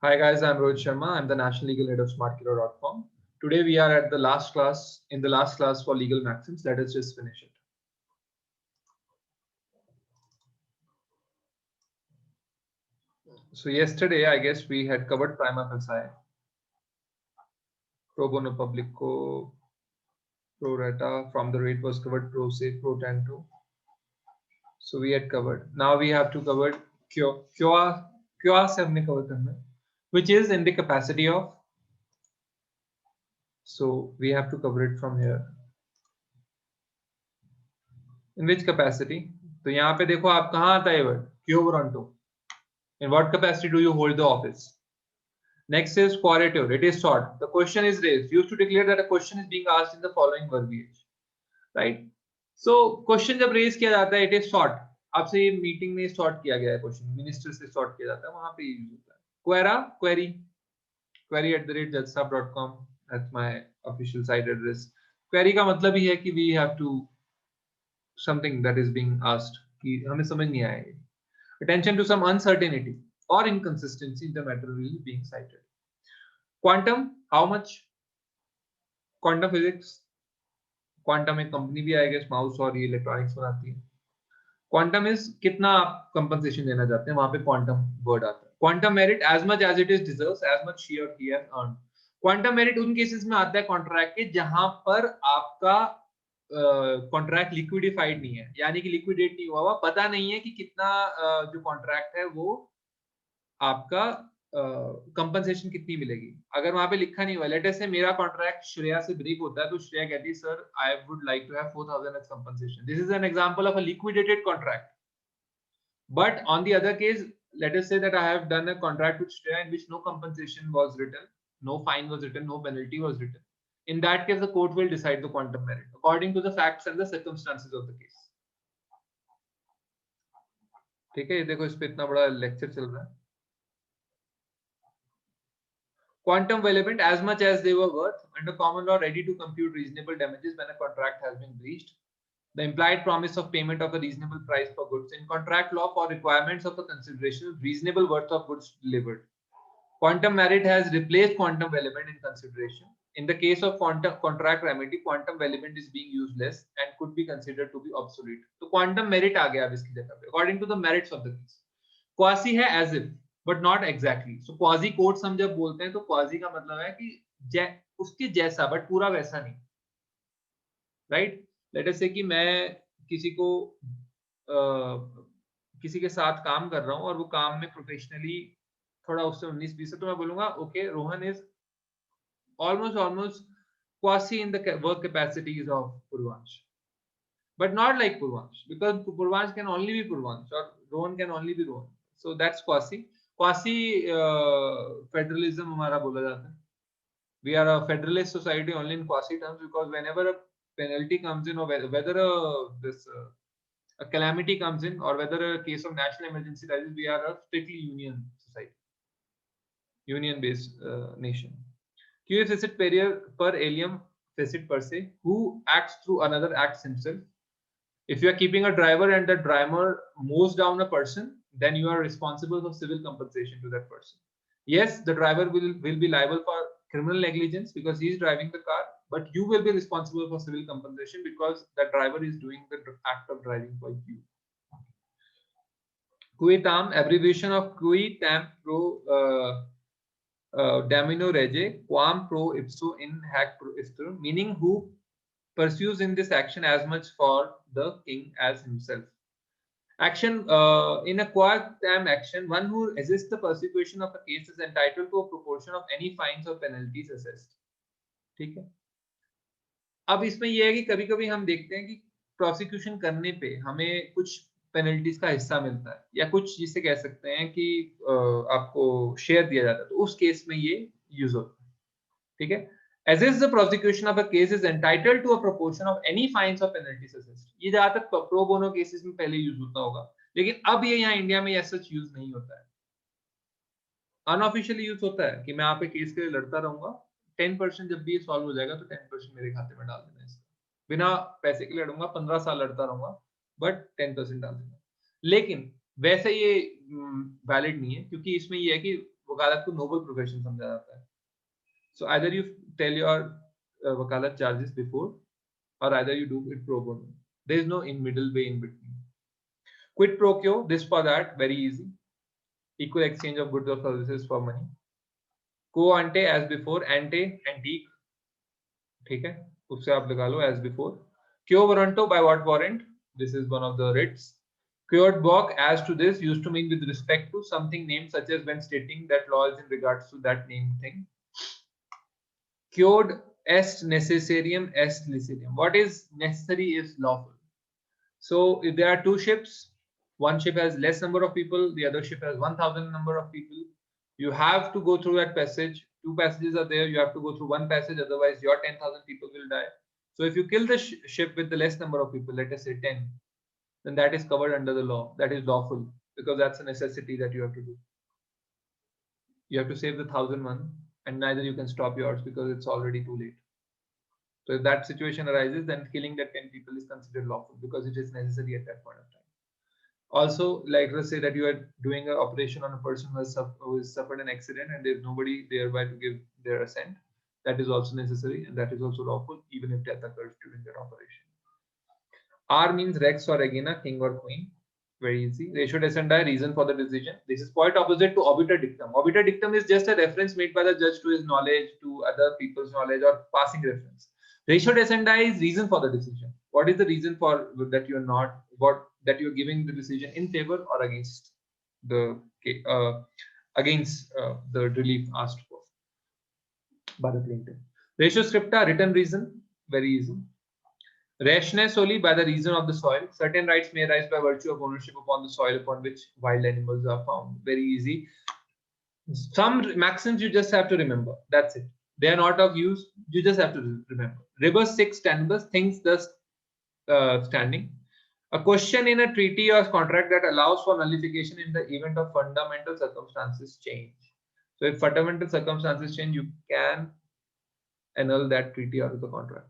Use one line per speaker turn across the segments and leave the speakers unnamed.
Hi guys, I'm Rohit Sharma. I'm the National Legal Head of SmartKilo.com. Today we are at the last class, for legal maxims. Let us just finish it. So yesterday, I guess we had covered prima facie, pro bono publico, pro rata, from the rate was covered, pro se, pro tanto. So we had covered. Now we have to cover QA se हमने cover करना, which is in the capacity of. So we have to cover it from here. In which capacity? तो यहाँ पे देखो आप कहाँ आता है वर्ड क्यो warranto. In what capacity do you hold the office? Next is quadrature. It is short. The question is raised. Used to declare that a question is being asked in the following verbiage. Right? So question जब raise किया जाता है, it is short. आपसे ये meeting में short किया गया है क्वेश्चन, मिनिस्टर से शॉर्ट किया जाता है, वहां पे यूज होता है. क्वेरा, query@jatsap.com. That's my official site address. Query का मतलब ही है कि we have to something that is being asked कि हमें समझ नहीं आया. Attention to some uncertainty or inconsistency in the material being cited. Quantum, how much? Quantum physics. Quantum एक कंपनी भी आई गेस, माउस और ये इलेक्ट्रॉनिक्स बनाती है. Quantum is कितना आप compensation देना चाहते हैं, वहां पे quantum word आता है. Quantum merit, as much as it is deserves, as much she or he has earned. Quantum merit उन केसेस में आता है कॉन्ट्रैक्ट के जहां पर आपका कॉन्ट्रैक्ट लिक्विडिफाइड नहीं है, यानी कि लिक्विडेट नहीं हुआ, पता नहीं है कि कितना जो कॉन्ट्रैक्ट है वो आपका कंपनसेशन कितनी मिलेगी. अगर वहां पे लिखा नहीं हुआ, लेट अस से मेरा कॉन्ट्रैक्ट श्रेया से ब्रेक होता है, तो श्रेया कहती है sir I would like to have 4000 as compensation. This is an example of a liquidated contract. But on the other case, let us say that I have done a contract with Shreya in which no compensation was written, no fine was written, no penalty was written. In that case, the court will decide the quantum merit according to the facts and the circumstances of the case. ठीक है, ये देखो इस पे इतना बड़ा lecture चल रहा है. Quantum valuable, as much as they were worth, under common law ready to compute reasonable damages when a contract has been breached. The implied promise of payment of a reasonable price for goods. In contract law, for requirements of a consideration, reasonable worth of goods delivered. Quantum merit has replaced quantum valuable in consideration. In the case of contract remedy, quantum valuable is being used less and could be considered to be obsolete. So quantum merit आ गया अब इसकी जगह पे, according to the merits of the case. Quasi है as if, but not exactly. So quasi quotes हम जब बोलते हैं तो quasi का मतलब है कि उसके जैसा but पूरा वैसा नहीं. Right? Let us say कि मैं किसी को किसी के साथ काम कर रहा हूँ और वो काम में प्रोफेशनली थोड़ा उससे 19-20 है, तो मैं बोलूंगा okay Rohan is almost quasi in the work capacities of Purvansh, but not like Purvansh, because Purvansh can only be Purvansh or Rohan can only be Rohan. So that's quasi federalism हमारा बोला जाता है. We are a federalist society only in quasi terms, because whenever a penalty comes in or whether a calamity comes in or whether a case of national emergency arises, we are a strictly union society, union based nation. Qui facit per alium facit per se, who acts through another acts himself. If you are keeping a driver and the driver mows down a person, then you are responsible for civil compensation to that person. Yes, the driver will be liable for criminal negligence because he is driving the car, but you will be responsible for civil compensation because the driver is doing the act of driving for you. Qui tam, abbreviation of qui tam pro Damino rege, quam pro ipso in hac pro istro, meaning who pursues in this action as much for the king as himself. Action in a qua tam action, one who resists the persecution of a case is entitled to a proportion of any fines or penalties assessed. ठीक है. अब इसमें यह है कि कभी-कभी हम देखते हैं कि प्रोसिक्यूशन करने पे हमें कुछ पेनल्टीज का हिस्सा मिलता है या कुछ जिसे कह सकते हैं कि आपको शेयर दिया जाता है, तो उस केस में ये यूज होता है. ठीक है. As is the prosecution of a case is entitled to a proportion of any fines or penalties assessed. ये ज्यादातर प्रो बोनो केसेस में पहले यूज होता होगा, लेकिन अब ये यहाँ इंडिया में ऐसा यूज नहीं होता है. अनऑफिशियली यूज होता है कि मैं यहाँ पे केस के लिए लड़ता रहूंगा, 10% जब भी ये सॉल्व हो जाएगा तो 10% मेरे खाते में डाल देना है. बिना पैसे के लड़ूंगा, 15 साल लड़ता रहूंगा, बट 10% डाल देना. लेकिन वैसे ये वैलिड नहीं है, क्योंकि इसमें ये है कि वकालत को नोबल प्रोफेशन समझा जाता है. So either you tell your वकालत charges before, or either you do it pro bono. There is no in middle way in between. Quid pro quo, this for that, very easy. Equal exchange of goods or services for money. Quo ante, as before. Ante, antique. ठीक है, उससे आप लगा लो as before. Quo warranto, by what warrant? This is one of the writs. Quod boc, as to this, used to mean with respect to something named, such as when stating that law is in regards to that named thing. Quod est necessarium est licitium. What is necessary is lawful. So if there are two ships, one ship has less number of people, the other ship has 1,000 number of people, you have to go through that passage. Two passages are there, you have to go through one passage, otherwise your 10,000 people will die. So if you kill the ship with the less number of people, let us say 10, then that is covered under the law. That is lawful, because that's a necessity that you have to do. You have to save the 1,001, and neither you can stop yours because it's already too late. So if that situation arises, then killing that 10 people is considered lawful because it is necessary at that point of time. Also, like let's say that you are doing an operation on a person who has suffered an accident and there's nobody thereby to give their assent. That is also necessary, and that is also lawful, even if death occurs during that operation. R means rex or regina, king or queen. Very easy. Ratio descendi, reason for the decision. This is quite opposite to obiter dictum. Obiter dictum is just a reference made by the judge to his knowledge, to other people's knowledge, or passing reference. Ratio descendi is reason for the decision. What is the reason for that you are not, what that you are giving the decision in favor or against the relief asked for by the plaintiff. Ratio scripta, written reason. Very easy. Ratione solely, by the reason of the soil. Certain rights may arise by virtue of ownership upon the soil upon which wild animals are found. Very easy. Some maxims you just have to remember. That's it. They are not of use. You just have to remember. Rebus 6 tenebus, things thus standing. A question in a treaty or contract that allows for nullification in the event of fundamental circumstances change. So if fundamental circumstances change, you can annul that treaty or the contract.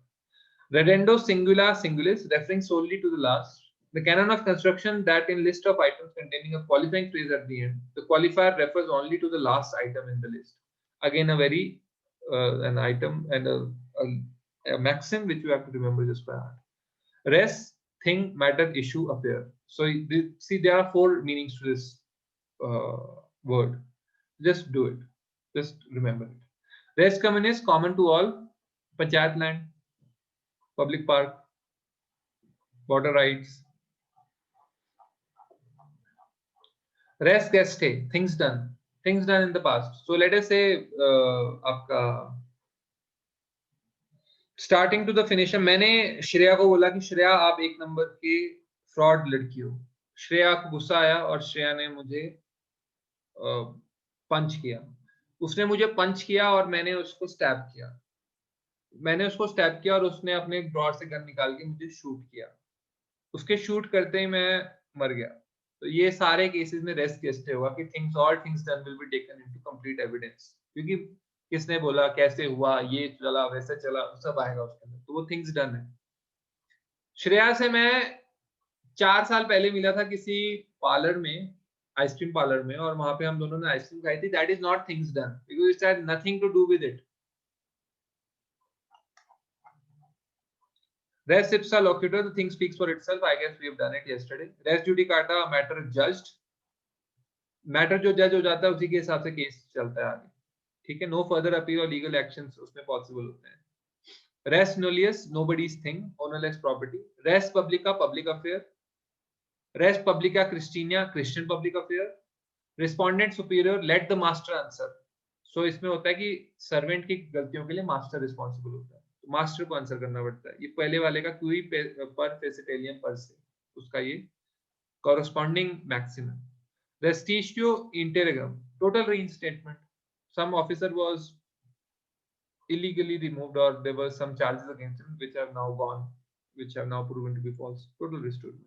Redendo singula singulis, referring solely to the last. The canon of construction that in list of items containing a qualifying phrase at the end, the qualifier refers only to the last item in the list. Again, a very an item and a maxim which you have to remember just by heart. Res, thing, matter, issue, affair. So see, there are 4 meanings to this word. Just do it. Just remember it. Res communis, common to all. Panchayat land, public park, water rights. Res geste, things done in the past. So let us say starting to the finisher, मैंने श्रेया को बोला कि श्रेया आप 1 number के fraud लड़की हो. श्रेया को गुस्सा आया और श्रेया ने मुझे पंच किया. उसने मुझे पंच किया और मैंने उसको स्टैब किया और उसने अपने ड्रॉर से गन निकाल के मुझे शूट किया. उसके शूट करते ही मैं मर गया. तो ये सारे केसेस में रेस्ट गेस्ट होगा कि all things done will be taken into complete evidence, क्योंकि किसने बोला, कैसे हुआ, ये चला वैसे चला, सब आएगा उसके अंदर. तो वो थिंग्स डन है. श्रेया से मैं 4 साल पहले मिला था किसी पार्लर में, आइसक्रीम पार्लर में, और वहां पे हम दोनों ने आइसक्रीम खाई थी. That is not things done because it had nothing to do with it. Res ipsa loquitur, the thing speaks for itself. I guess we have done it yesterday. Res judicata, matter judged. Matter जो जज हो जाता है उसी के हिसाब से case चलता है आगे. ठीक है. No further appeal or legal actions उसमें possible होते हैं. Res nullius, nobody's thing, ownerless property. Res publica, public affair. Res publica Christiana, Christian public affair. Respondent superior, let the master answer. So इसमें होता है कि सर्वेंट की गलतियों के लिए मास्टर रिस्पॉन्सिबल होता है. मास्टर को आंसर करना पड़ता है. ये पहले वाले का क्यूई पर फेसिटेलियम पर से उसका ये कॉरेस्पॉन्डिंग मैक्सिम है. रेस्टिट्यूयो इंटेरगम, total reinstatement. Some officer was illegally removed or there were some charges against him which have now gone, which have now proven to be false. Total restoration.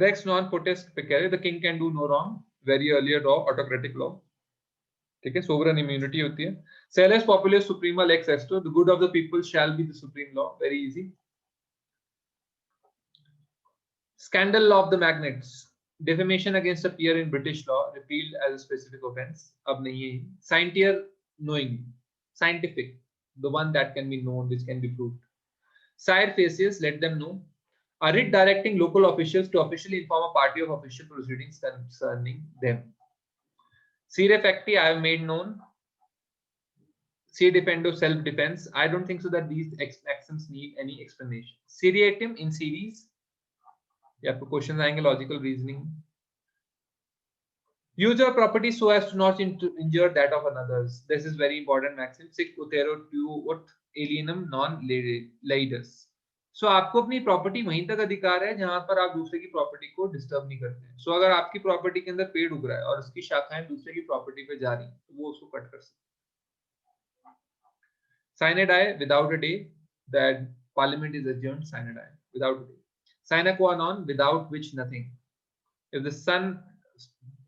Rex non potest pecare, the king can do no wrong. Very earlier law, autocratic law. ठीक है. Sovereign immunity होती है. Salus populus suprema lex esto, the good of the people shall be the supreme law. Very easy. Scandal law of the magnates. Defamation against a peer in British law repealed as a specific offense. अब नहीं है. Scientific knowing, scientific, the one that can be known, which can be proved. Sire facies, let them know. A writ directing local officials to officially inform a party of official proceedings concerning them. Sire facti, I have made known. Si defendo, self-defense. I don't think so that these actions need any explanation. Seriatim, in series. Yeah, questions आएंगे, logical reasoning. Use your property so as to not injure that of others. This is very important maxim. Sic utero tuot alienum non laedus. So आपको अपनी property वहीं तक अधिकार है जहां पर आप दूसरे की प्रॉपर्टी को डिस्टर्ब नहीं करते हैं. So अगर आपकी प्रॉपर्टी के अंदर पेड़ उग रहा है और उसकी शाखाएं दूसरे की प्रॉपर्टी पे जा रही हैं, तो वो उसको कट कर सकते हैं. Sine die without a day, that parliament is adjourned. Sine die without a day. Sine qua non, without which nothing. If the sun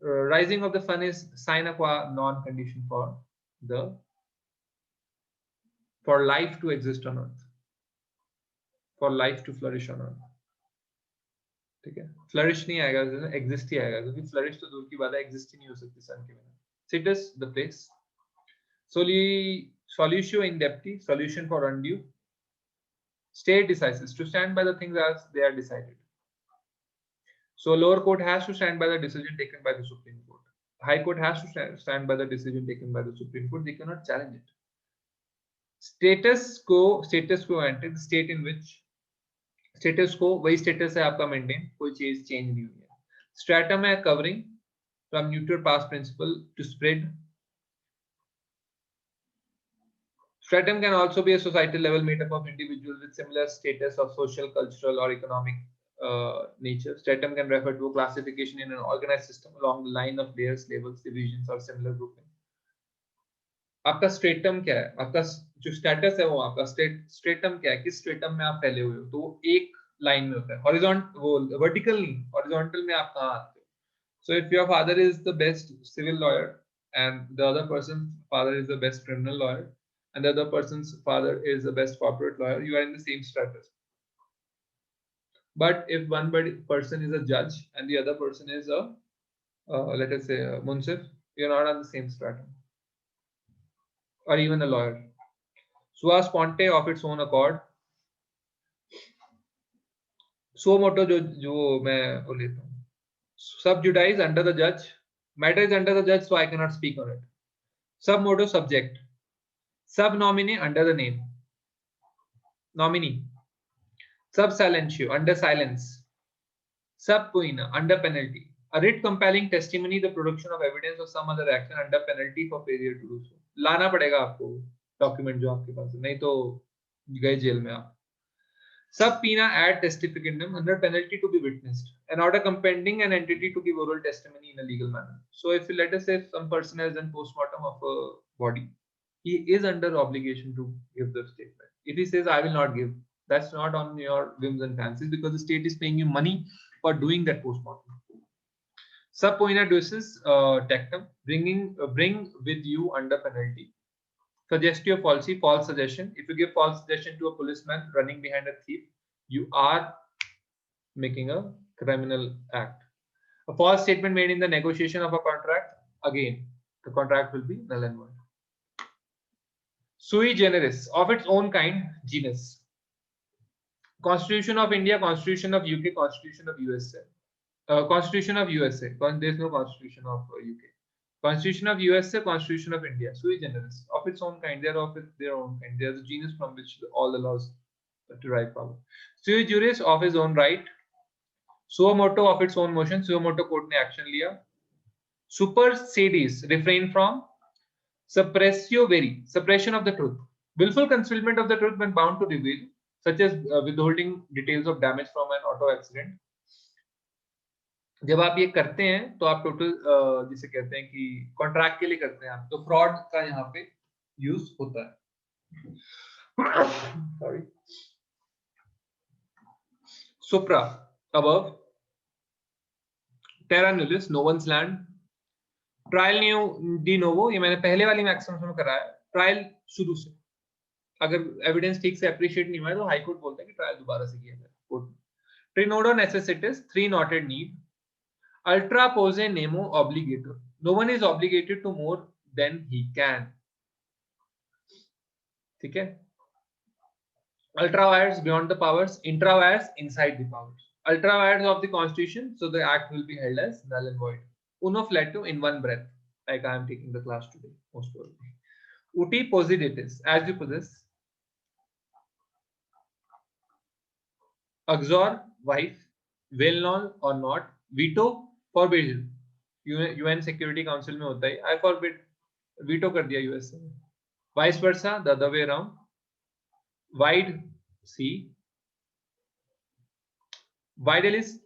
rising of the sun is sine qua non condition for life to exist on earth, for life to flourish on earth. ठीक है, flourish नहीं आएगा, exist ही आएगा, क्योंकि flourish तो दूर की बात है, एग्जिस्ट ही नहीं हो सकती सन के बिना. Citus, the place. Solutio indebti, solution for undue. State decisis, to stand by the things as they are decided. So lower court has to stand by the decision taken by the Supreme Court. High court has to stand by the decision taken by the Supreme Court. They cannot challenge it. Status quo ante, the state in which status quo वही status है आपका maintain, कोई चीज change नहीं हुई है. Stratum है covering from neutral past principle to spread. Stratum can also be a societal level made up of individuals with similar status of social, cultural, or economic nature. Stratum can refer to a classification in an organized system along the line of layers, levels, divisions, or similar grouping. आपका stratum क्या है? आपका जो status है वो आपका stratum क्या है? किस स्ट्रेटम में आप फैले हुए हो? तो वो एक लाइन में होता है. हॉरिजॉन्टल, वो वर्टिकल नहीं, हॉरिजॉन्टल में आप कहाँ आते हो? So if your father is the best civil lawyer and the other person's father is the best criminal lawyer and the other person's father is the best corporate lawyer, you are in the same status. But if one person is a judge and the other person is a let us say a munsif, you're not on the same stratum. Or even a lawyer. Sua sponte of its own accord. Suo moto जो मैं वो लेता हूँ. Sub judice under the judge. Matter is under the judge, so I cannot speak on it. Sub moto subject. Sub nomine under the name. Nominee. Sub silentio under silence. Sub poena under penalty. A writ compelling testimony, the production of evidence or some other action under penalty for failure to do so. लाना पड़ेगा आपको document जो आपके पास है, नहीं तो गए jail में आप. Subpoena ad testificandum under penalty to be witnessed. An order compelling an entity to give oral testimony in a legal manner. So if let us say some person has done postmortem of a body, he is under obligation to give the statement. If he says I will not give, that's not on your whims and fancies, because the state is paying you money for doing that postmortem. Sub poena ducis tectum, bring with you under penalty. Suggestio falsi, false suggestion. If you give false suggestion to a policeman running behind a thief, you are making a criminal act. A false statement made in the negotiation of a contract, again, the contract will be null and void. Sui generis, of its own kind, genus. Constitution of India, Constitution of UK, Constitution of USA. Constitution of USA, there is no Constitution of UK. Constitution of USA, Constitution of India, sui generis, of its own kind. They are of their own kind. They are the genus from which all the laws derive power. Sui juris, of his own right. Suo moto, of its own motion. Suo moto court ने action लिया. Supersedes, refrain from. Suppressio veri, suppression of the truth. Willful concealment of the truth when bound to reveal, such as withholding details of damage from an auto accident. जब आप ये करते हैं तो आप total जिसे कहते हैं कि कॉन्ट्रैक्ट के लिए करते हैं आप, तो फ्रॉड का यहाँ पे यूज होता है. सॉरी. सुप्रा, above. Terra nullis, no one's land. Trial de novo, ये मैंने पहले वाली मैक्सिमम में कराया. ट्रायल शुरू से अगर एविडेंस ठीक से अप्रिशिएट नहीं हुआ तो हाई कोर्ट बोलता है कि ट्रायल दोबारा से किया जाए कोर्ट में. Trinoda necessitas, three knotted need. Ultra pose nemo obligator. No one is obligated to more than he can. ठीक है. Ultra vires beyond the powers, intra vires inside the powers. Ultra vires of the constitution, so the act will be held as null and void. Uno flato in one breath, like I am taking the class today, most probably. Uti posidetis, as you possess. Uxor, wife, will null or not. Veto, forbidden. UN Security Council में होता है. I forbid. Veto कर दिया US ने. Vice versa, the other way around. Wide C. Videlis,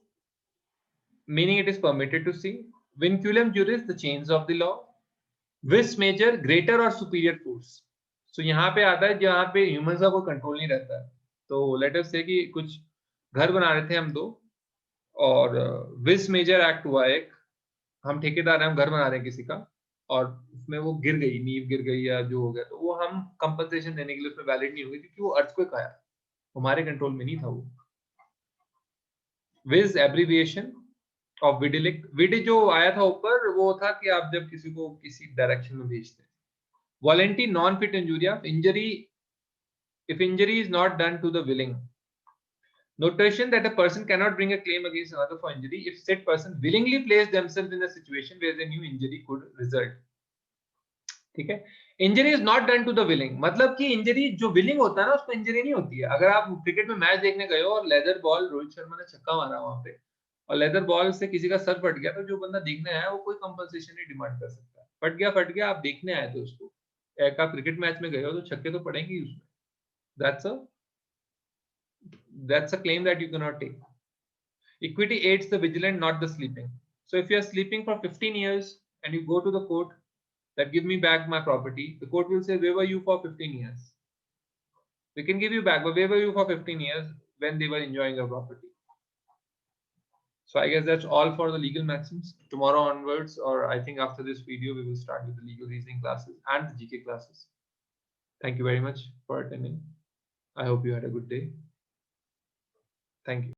meaning it is permitted to see. Vinculum juris, the chains of the law. Vis major, greater or superior force. So यहाँ पे आता है जहाँ पे humans का कोई control नहीं रहता है. तो लेट अस से कि कुछ घर बना रहे थे हम दो और विस मेजर एक्ट हुआ एक. हम ठेकेदार हैं, हम घर बना रहे हैं किसी का और उसमें वो गिर गई, नींव गिर गई या जो हो गया, तो वो हम कंपनसेशन देने के लिए उसमें वैलिड नहीं होगी क्योंकि वो अर्थक्वेक आया, हमारे कंट्रोल में नहीं था वो. Viz abbreviation of videlicet. विड जो आया था ऊपर वो था कि आप जब किसी को किसी डायरेक्शन में भेजते हैं. Volenti non fit injuria, injury if injury is not done to the willing. Notation that a person cannot bring a claim against another for injury if said person willingly placed themselves in a situation where the new injury could result. ठीक है. Injury is not done to the willing, मतलब कि injury जो willing होता है ना उसमें injury नहीं होती है. अगर आप क्रिकेट में मैच देखने गए हो और लेदर बॉल, रोहित शर्मा ने छक्का मारा वहां पे और लेदर बॉल से किसी का सर फट गया, तो जो बंदा देखने आया वो कोई कंपनसेशन नहीं डिमांड कर सकता. फट गया, आप देखने आए थे उसको. एक आप क्रिकेट मैच में गए हो तो छक्के तो पड़ेंगे ही उसमें. That's a claim that you cannot take. Equity aids the vigilant, not the sleeping. So if you are sleeping for 15 years and you go to the court that give me back my property, the court will say, where were you for 15 years? We can give you back, but where were you for 15 years when they were enjoying your property? So I guess that's all for the legal maxims. Tomorrow onwards, or I think after this video, we will start with the legal reasoning classes and the GK classes. Thank you very much for attending. I hope you had a good day. Thank you.